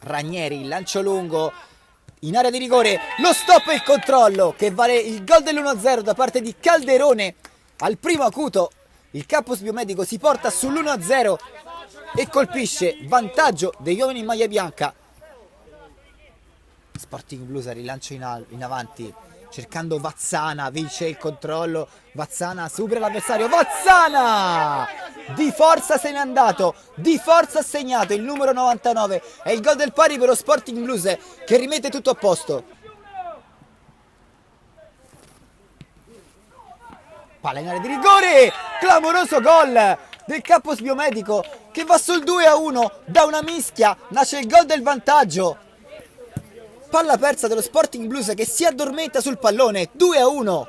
Ranieri, il lancio lungo in area di rigore, lo stop e il controllo che vale il gol dell'1-0 da parte di Calderone. Al primo acuto il Campus Biomedico si porta sull'1-0 e colpisce, vantaggio degli uomini in maglia bianca. Sporting Blues rilancio in avanti cercando Vazzana, vince il controllo, Vazzana supera l'avversario, Vazzana di forza se n'è andato, di forza ha segnato il numero 99, è il gol del pari per lo Sporting Blues che rimette tutto a posto. Palla in area di rigore, clamoroso gol del Campus Biomedico che va sul 2-1, da una mischia nasce il gol del vantaggio. Palla persa dello Sporting Blues che si addormenta sul pallone, 2-1.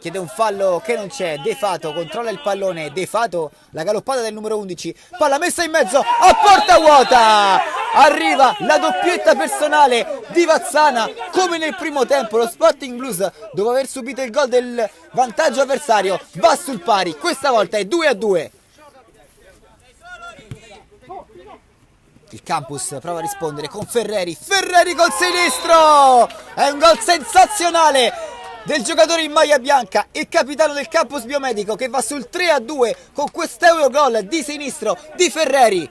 Chiede un fallo che non c'è, De Fato controlla il pallone, De Fato la galoppata del numero 11, palla messa in mezzo a porta vuota. Arriva la doppietta personale di Vazzana come nel primo tempo. Lo Sporting Blues, dopo aver subito il gol del vantaggio avversario, va sul pari, questa volta è 2-2. Il Campus prova a rispondere con Ferreri, Ferreri col sinistro, è un gol sensazionale del giocatore in maglia bianca e capitano del Campus Biomedico che va sul 3-2 con quest'euro gol di sinistro di Ferreri.